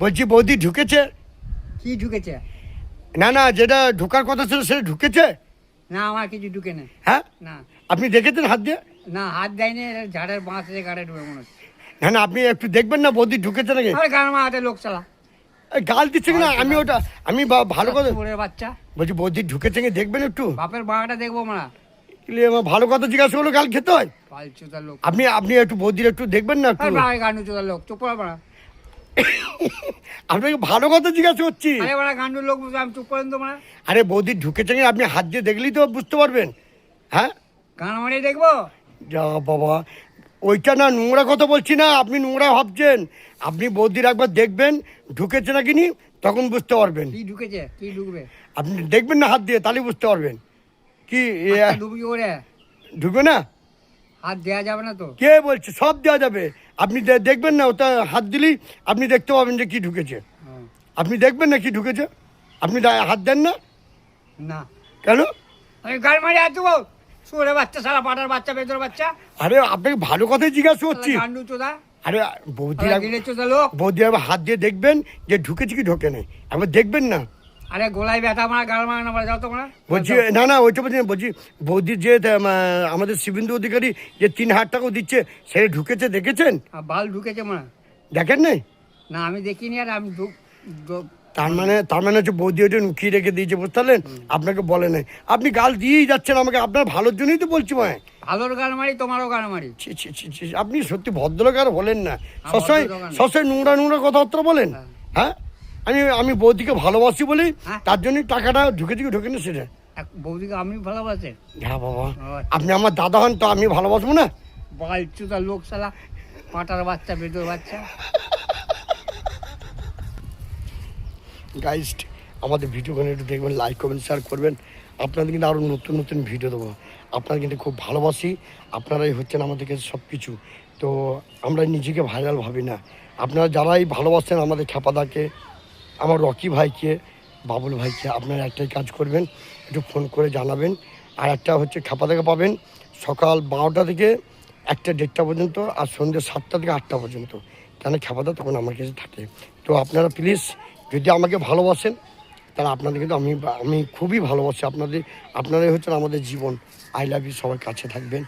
বলছি বৌদি ঢুকেছে? কি ঢুকেছে? না না, যেটা ঢোকার কথা ছিল সেটা ঢুকেছে? না, আমার কিছু ঢুকে না। হ্যাঁ, না আপনি দেখেছেন হাত দিয়ে? না, হাত দেয়নি, ঝাড়ের বাঁশ এসে গাড়ে ঢুকে মনে হচ্ছে। না না, আপনি একটু দেখবেন না বৌদি ঢুকেছে নাকি। আমার গান মারাতে লোক চালা এই গাল দিচ্ছে কিনা আমি ওটা আমি ভালো কথা চোরের বাচ্চা। বলছি, বৌদি ঢুকেছে কি দেখবেন একটু। বাপের বাড়াটা দেখবো মারা। আমার ভালো কথা জিজ্ঞাসা করলো গাল খেতে হয়। পালচুতার লোক। আপনি আপনি একটু বৌদির একটু দেখবেন না একটু। গান্ডু চোদার লোক, চুপ করে মারা। আপনাকে ভালো কথা জিজ্ঞাসা করছি। আরে বাড়া গান্ডুর লোক, আমি চুপ করেন তো মারা। আরে বৌদি ঢুকেছে কি আপনি হাত দিয়ে দেখলেই তো বুঝতে পারবেন। হ্যাঁ, গান মারিয়ে দেখবো। যা বাবা, ওইটা না, নোংরা কথা বলছি না, আপনি নোংরা ভাবছেন। আপনি বৌদির একবার দেখবেন ঢুকেছে না কিনি, তখন বুঝতে পারবেন। কি ঢুকেছে? কি ঢুকবে? আপনি দেখবেন না হাত দিয়ে, তাহলে বুঝতে পারবেন। কি ডুবি করে ঢুকবে না? হাত দেওয়া যাবে না তো? কে বলছে? সব দেওয়া যাবে। আপনি দেখবেন না, ওটা হাত দিলেই আপনি দেখতে পাবেন যে কি ঢুকেছে। আপনি দেখবেন না কি ঢুকেছে। আপনি হাত দেন না না। কেন? আমি গান মারি হাত দেবো? সুরে বাচ্চা, সারা পাটার বাচ্চা, বেদর বাচ্চা। আরে আপনাকে ভালো কথাই জিজ্ঞাসা করছি। গান্ডু চোদা। আরে বৌদির গিলে চোদা লোক। বৌদি একবার হাত দিয়ে দেখবেন যে ঢুকেছে কি ঢোকে নেই, একবার দেখবেন না। আরে গোলায় ব্যথা মারা, গাল মারা না মারা, যাও তো মারা। বলছি না না, ওইটা বলছি না, বলছি বৌদির যে আমাদের শিবেন্দু অধিকারী যে 3,000 টাকা দিচ্ছে, সেটা ঢুকেছে দেখেছেন? বাল ঢুকেছে মারা। দেখেন নাই? না, আমি দেখিনি। আর আমি তার মানে হচ্ছে বৌদি ওইটা লুকিয়ে রেখে দিয়েছে, বুঝতে পারলেন? আপনাকে বলে নাই, আপনি গাল দিয়েই যাচ্ছেন আমাকে। আপনার ভালোর জন্যই তো বলছি ভাই। ভালোর গান মারি, তোমারও গান মারি। ছি ছি ছি ছি, আপনি সত্যি ভদ্রলোক আর বলেন না, সবসময় ভদ্রলোক না। সবসময় নোংরা নোংরা কথাবার্তা বলেন। হ্যাঁ, আমি বৌদিকে ভালোবাসি বলি, হ্যাঁ। তার জন্যই টাকাটা ঢুকেছে কি ঢোকে না সেটা। বৌদিকে আমি ভালোবাসে। হ্যাঁ বাবা, আচ্ছা। আপনি আমার দাদা হন তো আমি ভালোবাসবো না? বাল চোদা লোক, শালা পাটার বাচ্চা, বেদর বাচ্চা। গাইজ, আমাদের ভিডিওখানে একটু দেখবেন, লাইক কমেন্ট শেয়ার করবেন। আপনাদের কিন্তু আরও নতুন নতুন ভিডিও দেবো। আপনারা কিন্তু খুব ভালোবাসি, আপনারাই হচ্ছেন আমাদের কাছে সব কিছু। তো আমরা নিজেকে ভাইরাল ভাবি না। আপনারা যারাই ভালোবাসেন আমাদের খেপাদাকে, আমার রকি ভাইকে, বাবুল ভাইকে, আপনারা একটাই কাজ করবেন, একটু ফোন করে জানাবেন। আর একটা হচ্ছে খেপাদাকে পাবেন সকাল 12টা থেকে 1টা পর্যন্ত, আর সন্ধ্যে 7টা থেকে 8টা পর্যন্ত। কেন খেপাদা তখন আমার কাছে থাকে। তো আপনারা প্লিজ যদি আমাকে ভালোবাসেন, তাহলে আপনাদের কিন্তু আমি খুবই ভালোবাসি আপনাদের। আপনারাই হচ্ছেন আমাদের জীবন। I love you. সবার কাছে থাকবেন।